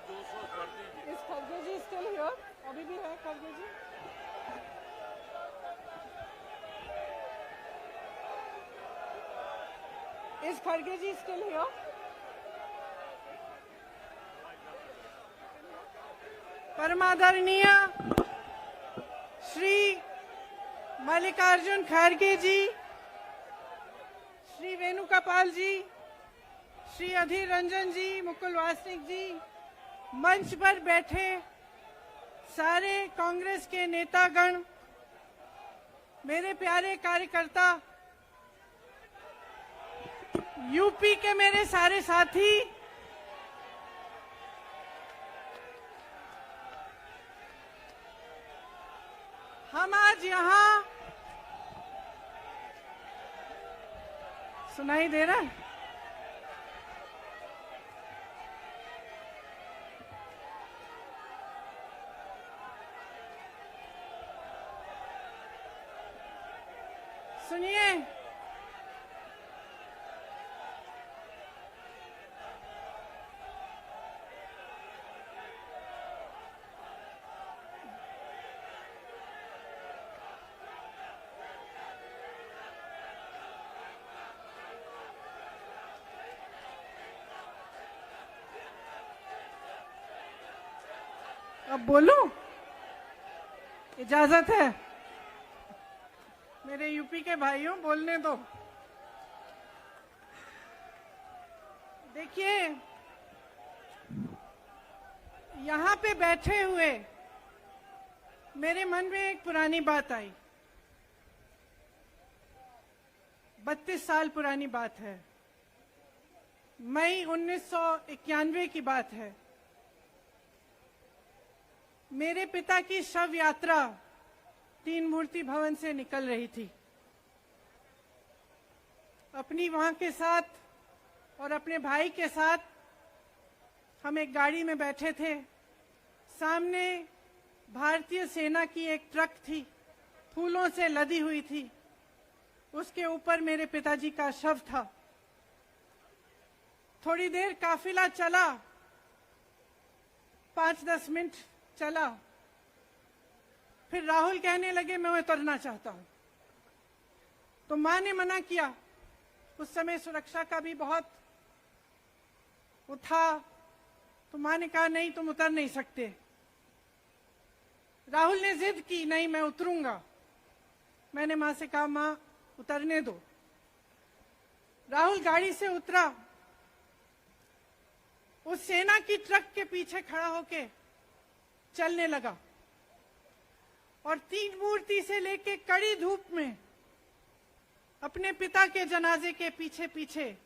इस खड़गे जी still here? अभी भी है खड़गे जी? इस खड़गे जी स्टिल हियर? परमादरणीय श्री मल्लिकार्जुन खड़गे जी, श्री वेणुगोपाल जी, श्री अधीर रंजन जी, मुकुल वासनिक जी, मंच पर बैठे सारे कांग्रेस के नेतागण, मेरे प्यारे कार्यकर्ता, यूपी के मेरे सारे साथी, हम आज यहाँ, सुनाई दे रहा है? सुनिए, अब बोलूं? इजाजत है? मेरे यूपी के भाइयों, बोलने दो। देखिए, यहाँ पे बैठे हुए मेरे मन में एक पुरानी बात आई। 32 साल पुरानी बात है। मई 1991 की बात है। मेरे पिता की शव यात्रा तीन मूर्ति भवन से निकल रही थी। अपनी मां के साथ और अपने भाई के साथ हम एक गाड़ी में बैठे थे। सामने भारतीय सेना की एक ट्रक थी, फूलों से लदी हुई थी। उसके ऊपर मेरे पिताजी का शव था। थोड़ी देर काफिला चला, 5-10 मिनट चला। फिर राहुल कहने लगे मैं उतरना चाहता हूं। तो मां ने मना किया। उस समय सुरक्षा का भी बहुत वो था। तो मां ने कहा नहीं, तुम उतर नहीं सकते। राहुल ने जिद की, नहीं मैं उतरूंगा। मैंने मां से कहा मां उतरने दो। राहुल गाड़ी से उतरा। उस सेना की ट्रक के पीछे खड़ा होके चलने लगा और तीन मूर्ति से लेके कड़ी धूप में अपने पिता के जनाजे के पीछे पीछे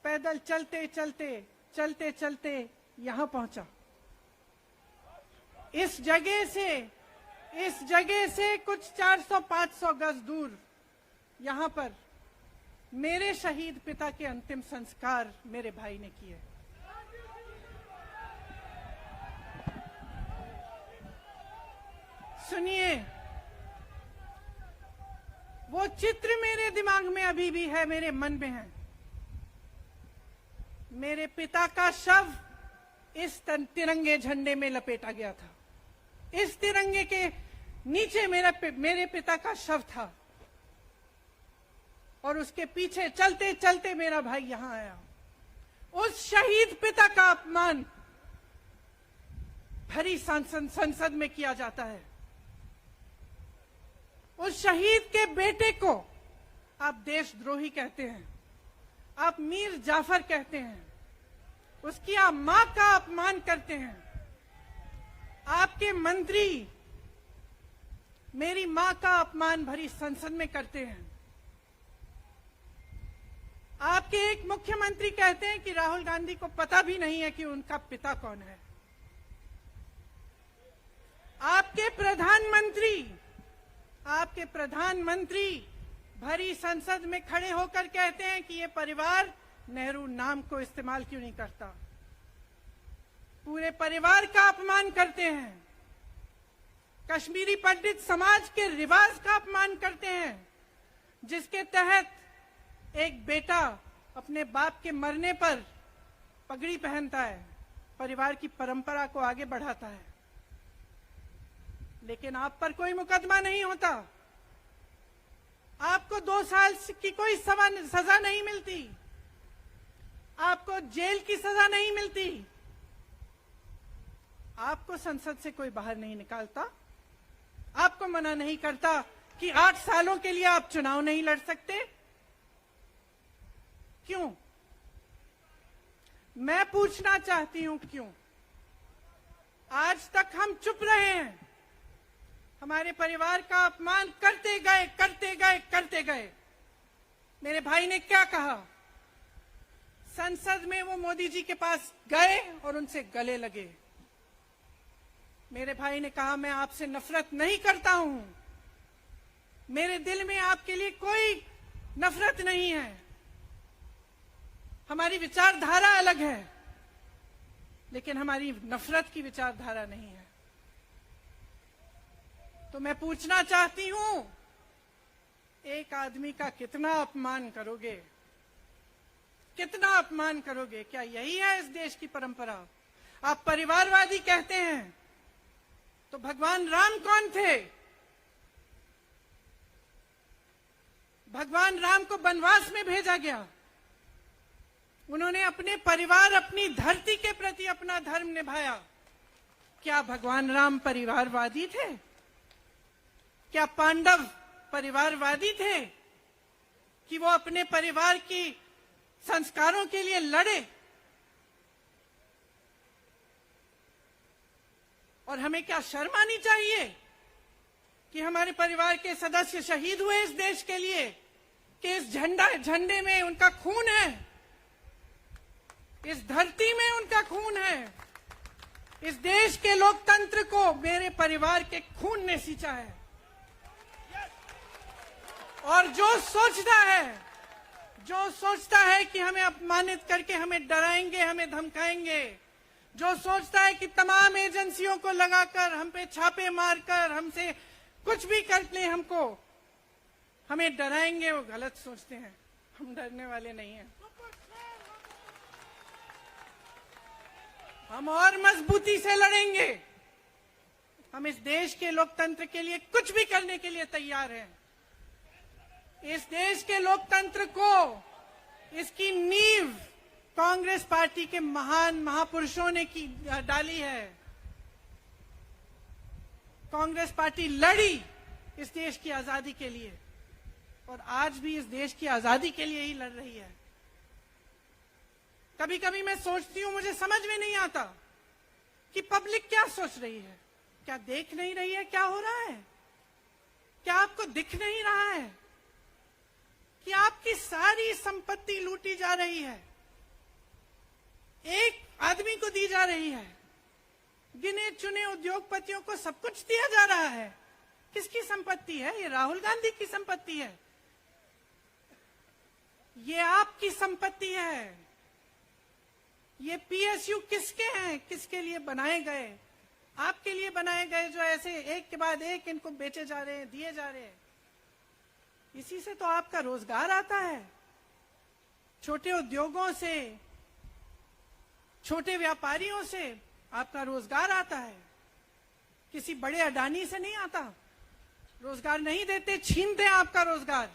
पैदल चलते चलते चलते चलते यहां पहुंचा। इस जगह से कुछ 400-500 गज दूर यहां पर मेरे शहीद पिता के अंतिम संस्कार मेरे भाई ने किए। सुनिए, वो चित्र मेरे दिमाग में अभी भी है, मेरे मन में है। मेरे पिता का शव इस तिरंगे झंडे में लपेटा गया था। इस तिरंगे के नीचे मेरे पिता का शव था और उसके पीछे चलते चलते मेरा भाई यहां आया। उस शहीद पिता का अपमान भरी संसद में किया जाता है। उस शहीद के बेटे को आप देशद्रोही कहते हैं, आप मीर जाफर कहते हैं, उसकी आप मां का अपमान करते हैं। आपके मंत्री मेरी मां का अपमान भरी संसद में करते हैं। आपके एक मुख्यमंत्री कहते हैं कि राहुल गांधी को पता भी नहीं है कि उनका पिता कौन है। आपके प्रधानमंत्री भरी संसद में खड़े होकर कहते हैं कि ये परिवार नेहरू नाम को इस्तेमाल क्यों नहीं करता। पूरे परिवार का अपमान करते हैं। कश्मीरी पंडित समाज के रिवाज का अपमान करते हैं, जिसके तहत एक बेटा अपने बाप के मरने पर पगड़ी पहनता है, परिवार की परंपरा को आगे बढ़ाता है। लेकिन आप पर कोई मुकदमा नहीं होता, आपको 2 साल की कोई सजा नहीं मिलती, आपको जेल की सजा नहीं मिलती, आपको संसद से कोई बाहर नहीं निकालता, आपको मना नहीं करता कि 8 सालों के लिए आप चुनाव नहीं लड़ सकते। क्यों? मैं पूछना चाहती हूं क्यों? आज तक हम चुप रहे हैं, हमारे परिवार का अपमान करते गए करते गए करते गए। मेरे भाई ने क्या कहा? संसद में वो मोदी जी के पास गए और उनसे गले लगे। मेरे भाई ने कहा मैं आपसे नफरत नहीं करता हूं, मेरे दिल में आपके लिए कोई नफरत नहीं है, हमारी विचारधारा अलग है, लेकिन हमारी नफरत की विचारधारा नहीं है। तो मैं पूछना चाहती हूं, एक आदमी का कितना अपमान करोगे? कितना अपमान करोगे? क्या यही है इस देश की परंपरा? आप परिवारवादी कहते हैं, तो भगवान राम कौन थे? भगवान राम को वनवास में भेजा गया, उन्होंने अपने परिवार, अपनी धरती के प्रति अपना धर्म निभाया। क्या भगवान राम परिवारवादी थे? क्या पांडव परिवारवादी थे कि वो अपने परिवार की संस्कारों के लिए लड़े? और हमें क्या शर्म आनी चाहिए कि हमारे परिवार के सदस्य शहीद हुए इस देश के लिए, कि इस झंडे में उनका खून है, इस धरती में उनका खून है, इस देश के लोकतंत्र को मेरे परिवार के खून ने सींचा है। और जो सोचता है कि हमें अपमानित करके हमें डराएंगे, हमें धमकाएंगे, जो सोचता है कि तमाम एजेंसियों को लगाकर हम पे छापे मारकर हमसे कुछ भी कर ले, हमको हमें डराएंगे, वो गलत सोचते हैं। हम डरने वाले नहीं हैं, हम और मजबूती से लड़ेंगे। हम इस देश के लोकतंत्र के लिए कुछ भी करने के लिए तैयार हैं। इस देश के लोकतंत्र को, इसकी नींव कांग्रेस पार्टी के महान महापुरुषों ने डाली है। कांग्रेस पार्टी लड़ी इस देश की आजादी के लिए और आज भी इस देश की आजादी के लिए ही लड़ रही है। कभी कभी मैं सोचती हूं, मुझे समझ में नहीं आता कि पब्लिक क्या सोच रही है। क्या देख नहीं रही है क्या हो रहा है? क्या आपको दिख नहीं रहा है कि आपकी सारी संपत्ति लूटी जा रही है, एक आदमी को दी जा रही है, गिने चुने उद्योगपतियों को सब कुछ दिया जा रहा है? किसकी संपत्ति है? ये राहुल गांधी की संपत्ति है, ये आपकी संपत्ति है। ये पीएसयू किसके हैं? किसके लिए बनाए गए? आपके लिए बनाए गए, जो ऐसे एक के बाद एक इनको बेचे जा रहे हैं, दिए जा रहे हैं। इसी से तो आपका रोजगार आता है, छोटे उद्योगों से, छोटे व्यापारियों से आपका रोजगार आता है, किसी बड़े अडानी से नहीं आता। रोजगार नहीं देते, छीनते हैं आपका रोजगार।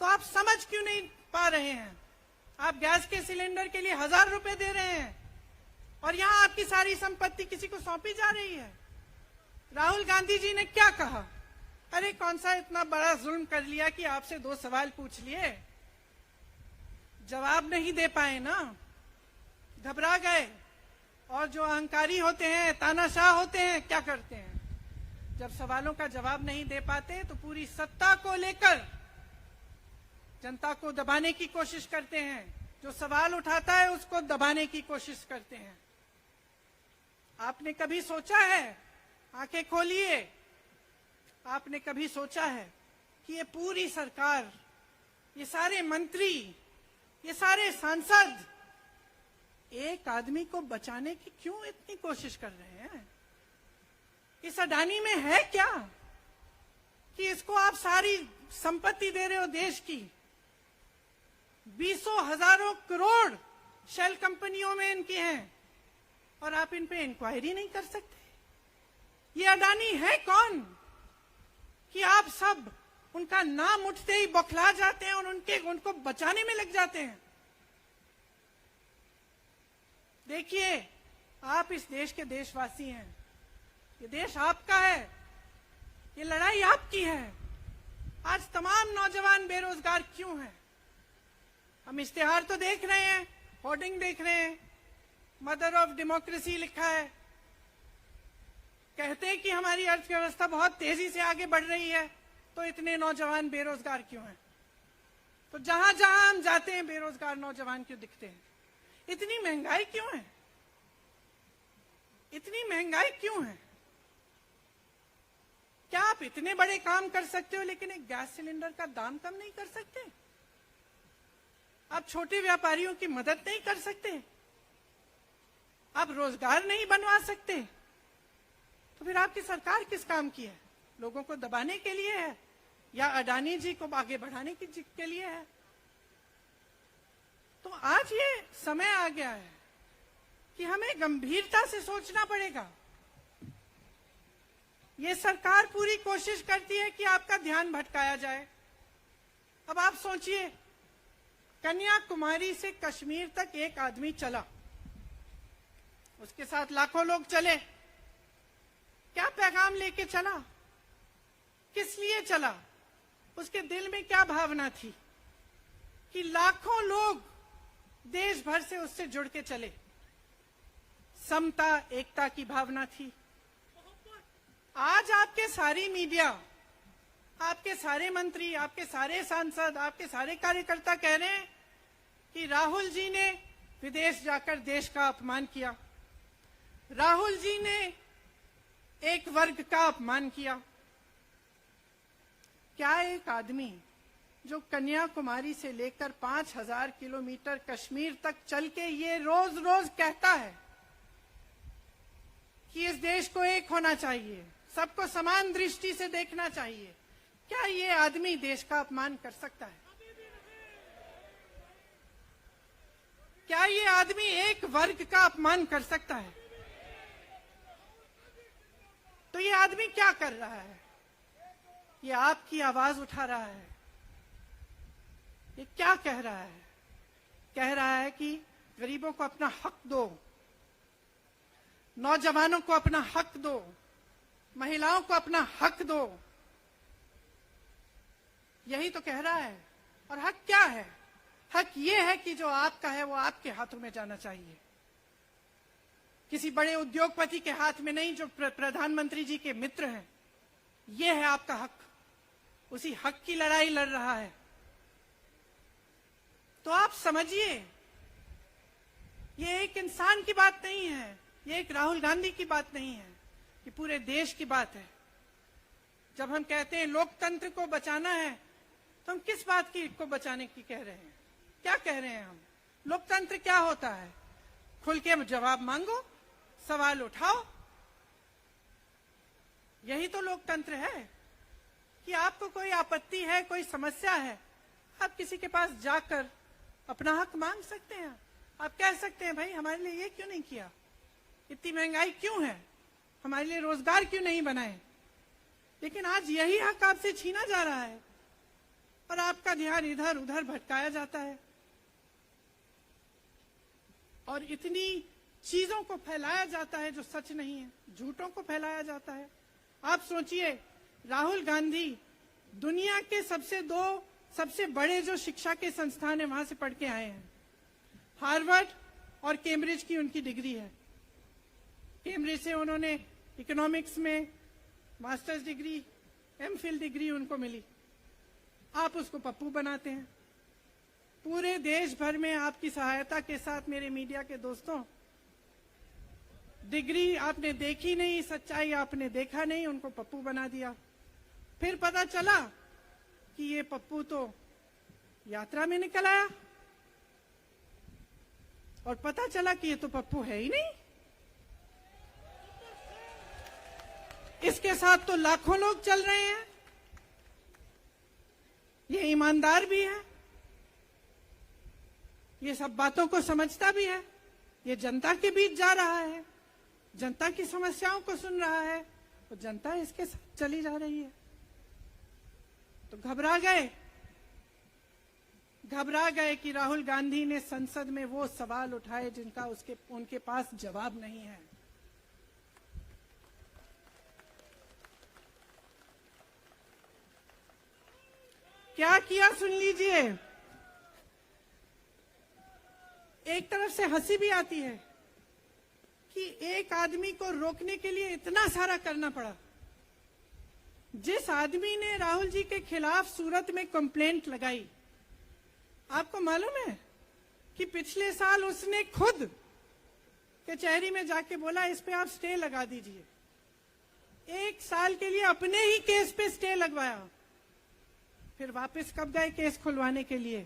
तो आप समझ क्यों नहीं पा रहे हैं? आप गैस के सिलेंडर के लिए 1000 रुपए दे रहे हैं और यहां आपकी सारी संपत्ति किसी को सौंपी जा रही है। राहुल गांधी जी ने क्या कहा? अरे कौन सा इतना बड़ा जुल्म कर लिया कि आपसे 2 सवाल पूछ लिए, जवाब नहीं दे पाए ना, घबरा गए। और जो अहंकारी होते हैं, तानाशाह होते हैं, क्या करते हैं? जब सवालों का जवाब नहीं दे पाते तो पूरी सत्ता को लेकर जनता को दबाने की कोशिश करते हैं। जो सवाल उठाता है उसको दबाने की कोशिश करते हैं। आपने कभी सोचा है, आंखें खोलिए, आपने कभी सोचा है कि ये पूरी सरकार, ये सारे मंत्री, ये सारे सांसद एक आदमी को बचाने की क्यों इतनी कोशिश कर रहे हैं? इस अडानी में है क्या कि इसको आप सारी संपत्ति दे रहे हो देश की? 20 हजारों करोड़ शेल कंपनियों में इनकी हैं, और आप इन पे इंक्वायरी नहीं कर सकते? ये अडानी है कौन कि आप सब उनका नाम उठते ही बौखला जाते हैं और उनको बचाने में लग जाते हैं? देखिए, आप इस देश के देशवासी हैं, ये देश आपका है, ये लड़ाई आपकी है। आज तमाम नौजवान बेरोजगार क्यों हैं? हम इश्तेहार तो देख रहे हैं, होर्डिंग देख रहे हैं, मदर ऑफ डेमोक्रेसी लिखा है, कहते हैं कि हमारी अर्थव्यवस्था बहुत तेजी से आगे बढ़ रही है, तो इतने नौजवान बेरोजगार क्यों हैं? तो जहां जहां हम जाते हैं बेरोजगार नौजवान क्यों दिखते हैं? इतनी महंगाई क्यों है? इतनी महंगाई क्यों है? क्या आप इतने बड़े काम कर सकते हो लेकिन एक गैस सिलेंडर का दाम कम नहीं कर सकते? आप छोटे व्यापारियों की मदद नहीं कर सकते? आप रोजगार नहीं बनवा सकते? तो फिर आपकी सरकार किस काम की है? लोगों को दबाने के लिए है या अडानी जी को आगे बढ़ाने के लिए है? तो आज ये समय आ गया है कि हमें गंभीरता से सोचना पड़ेगा। ये सरकार पूरी कोशिश करती है कि आपका ध्यान भटकाया जाए। अब आप सोचिए, कन्याकुमारी से कश्मीर तक एक आदमी चला, उसके साथ लाखों लोग चले। क्या पैगाम लेके चला? किस लिए चला? उसके दिल में क्या भावना थी कि लाखों लोग देश भर से उससे जुड़ के चले? समता, एकता की भावना थी। आज आपके सारी मीडिया, आपके सारे मंत्री, आपके सारे सांसद, आपके सारे कार्यकर्ता कह रहे हैं कि राहुल जी ने विदेश जाकर देश का अपमान किया, राहुल जी ने एक वर्ग का अपमान किया। क्या एक आदमी जो कन्याकुमारी से लेकर 5000 किलोमीटर कश्मीर तक चल के ये रोज रोज कहता है कि इस देश को एक होना चाहिए, सबको समान दृष्टि से देखना चाहिए, क्या ये आदमी देश का अपमान कर सकता है? क्या ये आदमी एक वर्ग का अपमान कर सकता है? तो ये आदमी क्या कर रहा है? ये आपकी आवाज उठा रहा है। ये क्या कह रहा है? कह रहा है कि गरीबों को अपना हक दो, नौजवानों को अपना हक दो, महिलाओं को अपना हक दो। यही तो कह रहा है। और हक क्या है? हक ये है कि जो आपका है वो आपके हाथों में जाना चाहिए, किसी बड़े उद्योगपति के हाथ में नहीं, जो प्रधानमंत्री जी के मित्र हैं। ये है आपका हक। उसी हक की लड़ाई लड़ रहा है। तो आप समझिए, ये एक इंसान की बात नहीं है, ये एक राहुल गांधी की बात नहीं है, ये पूरे देश की बात है। जब हम कहते हैं लोकतंत्र को बचाना है, तो हम किस बात की को बचाने की कह रहे हैं? क्या कह रहे हैं हम? लोकतंत्र क्या होता है? खुल के जवाब मांगो, सवाल उठाओ। यही तो लोकतंत्र है कि आपको कोई आपत्ति है, कोई समस्या है, आप किसी के पास जाकर अपना हक मांग सकते हैं। आप कह सकते हैं, भाई हमारे लिए ये क्यों नहीं किया, इतनी महंगाई क्यों है, हमारे लिए रोजगार क्यों नहीं बनाए। लेकिन आज यही हक आपसे छीना जा रहा है और आपका ध्यान इधर उधर भटकाया जाता है और इतनी चीजों को फैलाया जाता है जो सच नहीं है, झूठों को फैलाया जाता है। आप सोचिए, राहुल गांधी दुनिया के सबसे बड़े जो शिक्षा के संस्थान है वहां से पढ़ के आए हैं। हार्वर्ड और कैम्ब्रिज की उनकी डिग्री है। कैम्ब्रिज से उन्होंने इकोनॉमिक्स में मास्टर्स डिग्री, एमफिल डिग्री उनको मिली। आप उसको पप्पू बनाते हैं। पूरे देश भर में आपकी सहायता के साथ, मेरे मीडिया के दोस्तों, डिग्री आपने देखी नहीं, सच्चाई आपने देखा नहीं, उनको पप्पू बना दिया। फिर पता चला कि ये पप्पू तो यात्रा में निकल आया और पता चला कि ये तो पप्पू है ही नहीं। इसके साथ तो लाखों लोग चल रहे हैं। ये ईमानदार भी है, ये सब बातों को समझता भी है, ये जनता के बीच जा रहा है। जनता की समस्याओं को सुन रहा है, तो जनता इसके साथ चली जा रही है। तो घबरा गए कि राहुल गांधी ने संसद में वो सवाल उठाए जिनका उनके पास जवाब नहीं है। क्या किया सुन लीजिए। एक तरफ से हंसी भी आती है कि एक आदमी को रोकने के लिए इतना सारा करना पड़ा। जिस आदमी ने राहुल जी के खिलाफ सूरत में कंप्लेंट लगाई, आपको मालूम है कि पिछले साल उसने खुद कचहरी में जाके बोला इस पे आप स्टे लगा दीजिए। 1 साल के लिए अपने ही केस पे स्टे लगवाया। फिर वापस कब गए केस खुलवाने के लिए?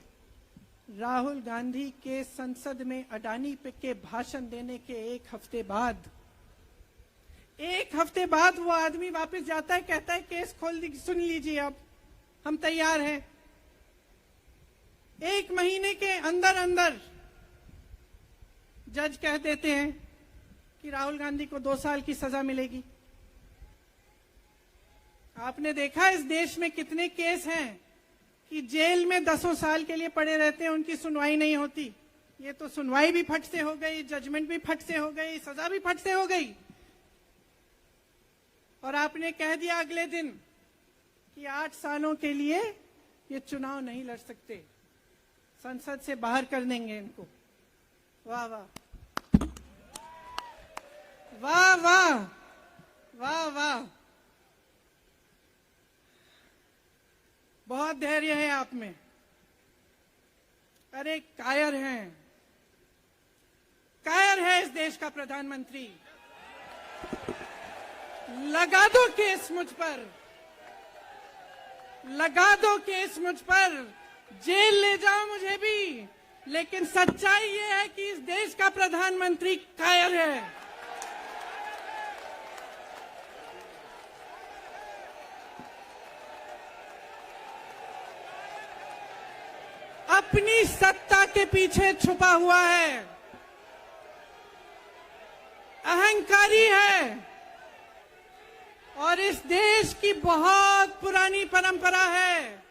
राहुल गांधी के संसद में अडानी पे के भाषण देने के 1 हफ्ते बाद। 1 हफ्ते बाद वो आदमी वापस जाता है, कहता है केस खोल दी, सुन लीजिए अब हम तैयार हैं। 1 महीने के अंदर अंदर जज कह देते हैं कि राहुल गांधी को 2 साल की सजा मिलेगी। आपने देखा इस देश में कितने केस हैं कि जेल में 10 साल के लिए पड़े रहते हैं, उनकी सुनवाई नहीं होती। ये तो सुनवाई भी फट से हो गई, जजमेंट भी फट से हो गई, सजा भी फट से हो गई। और आपने कह दिया अगले दिन कि 8 सालों के लिए ये चुनाव नहीं लड़ सकते, संसद से बाहर कर देंगे इनको। वाह वाह वाह वाह वाह वाह, बहुत धैर्य है आप में। अरे कायर है इस देश का प्रधानमंत्री। लगा दो केस मुझ पर, लगा दो केस मुझ पर, जेल ले जाओ मुझे भी, लेकिन सच्चाई ये है कि इस देश का प्रधानमंत्री कायर है। अपनी सत्ता के पीछे छुपा हुआ है, अहंकारी है। और इस देश की बहुत पुरानी परंपरा है,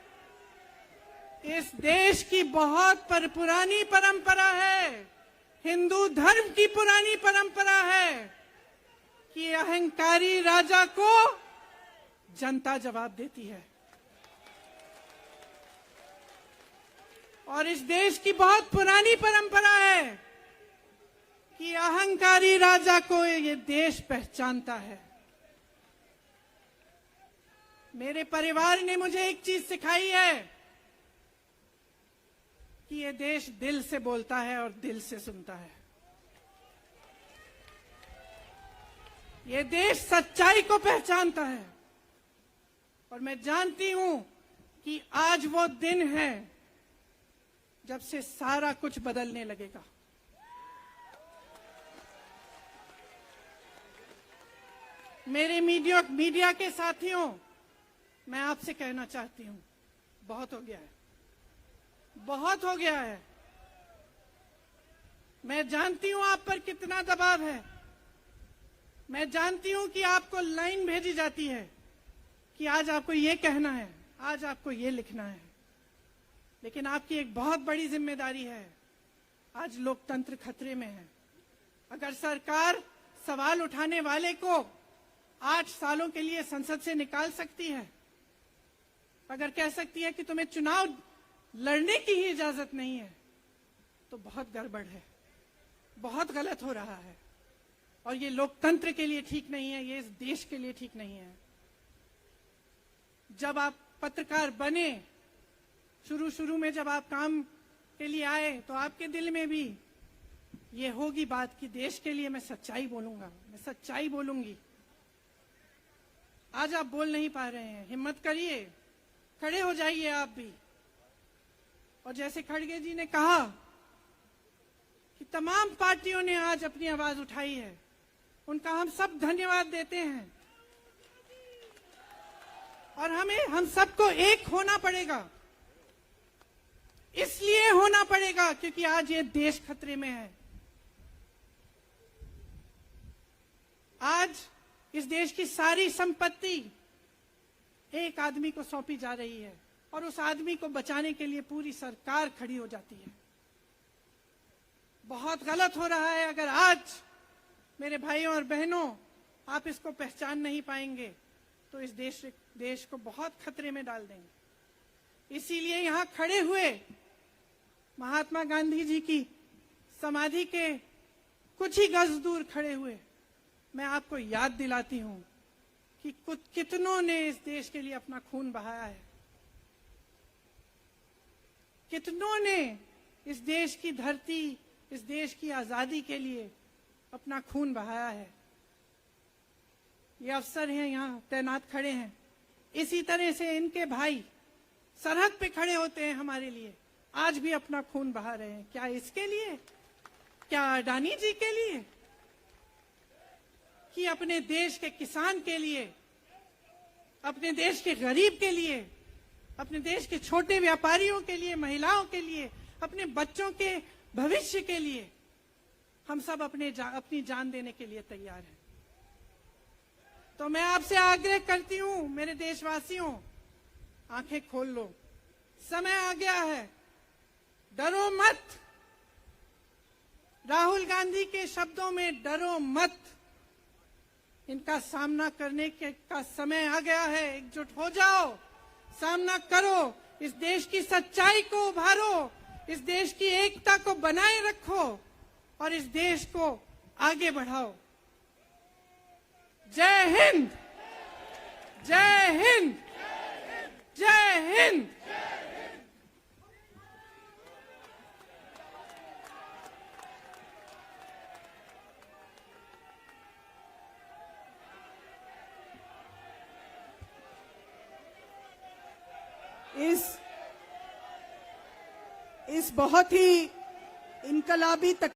इस देश की बहुत पुरानी परंपरा है, हिंदू धर्म की पुरानी परंपरा है कि अहंकारी राजा को जनता जवाब देती है। और इस देश की बहुत पुरानी परंपरा है कि अहंकारी राजा को ये देश पहचानता है। मेरे परिवार ने मुझे एक चीज सिखाई है कि ये देश दिल से बोलता है और दिल से सुनता है। ये देश सच्चाई को पहचानता है। और मैं जानती हूं कि आज वो दिन है जब से सारा कुछ बदलने लगेगा। मेरे मीडिया के साथियों, मैं आपसे कहना चाहती हूं, बहुत हो गया है, बहुत हो गया है। मैं जानती हूं आप पर कितना दबाव है। मैं जानती हूं कि आपको लाइन भेजी जाती है कि आज आपको ये कहना है, आज आपको ये लिखना है। लेकिन आपकी एक बहुत बड़ी जिम्मेदारी है। आज लोकतंत्र खतरे में है। अगर सरकार सवाल उठाने वाले को 8 सालों के लिए संसद से निकाल सकती है, अगर कह सकती है कि तुम्हें चुनाव लड़ने की ही इजाजत नहीं है, तो बहुत गड़बड़ है, बहुत गलत हो रहा है। और ये लोकतंत्र के लिए ठीक नहीं है, ये इस देश के लिए ठीक नहीं है। जब आप पत्रकार बने, शुरू में जब आप काम के लिए आए, तो आपके दिल में भी ये होगी बात कि देश के लिए मैं सच्चाई बोलूंगा, मैं सच्चाई बोलूंगी। आज आप बोल नहीं पा रहे हैं, हिम्मत करिए, खड़े हो जाइए आप भी। और जैसे खड़गे जी ने कहा कि तमाम पार्टियों ने आज अपनी आवाज उठाई है, उनका हम सब धन्यवाद देते हैं। और हम सबको एक होना पड़ेगा, इसलिए होना पड़ेगा क्योंकि आज ये देश खतरे में है। इस देश की सारी संपत्ति एक आदमी को सौंपी जा रही है और उस आदमी को बचाने के लिए पूरी सरकार खड़ी हो जाती है। बहुत गलत हो रहा है। अगर आज मेरे भाइयों और बहनों आप इसको पहचान नहीं पाएंगे तो इस देश को बहुत खतरे में डाल देंगे। इसीलिए यहां खड़े हुए महात्मा गांधी जी की समाधि के कुछ ही गज दूर खड़े हुए मैं आपको याद दिलाती हूं कि कितनों ने इस देश के लिए अपना खून बहाया है, कितनों ने इस देश की धरती, इस देश की आजादी के लिए अपना खून बहाया है। ये अफसर हैं यहाँ तैनात खड़े हैं, इसी तरह से इनके भाई सरहद पे खड़े होते हैं हमारे लिए, आज भी अपना खून बहा रहे हैं। क्या इसके लिए? क्या अडानी जी के लिए? कि अपने देश के किसान के लिए, अपने देश के गरीब के लिए, अपने देश के छोटे व्यापारियों के लिए, महिलाओं के लिए, अपने बच्चों के भविष्य के लिए हम सब अपनी जान देने के लिए तैयार हैं। तो मैं आपसे आग्रह करती हूं मेरे देशवासियों, आंखें खोल लो, समय आ गया है, डरो मत। राहुल गांधी के शब्दों में डरो मत, इनका सामना करने का समय आ गया है। एकजुट हो जाओ, सामना करो, इस देश की सच्चाई को उभारो, इस देश की एकता को बनाए रखो और इस देश को आगे बढ़ाओ। जय हिंद, जय हिंद, जय हिंद। इस बहुत ही इनकलाबी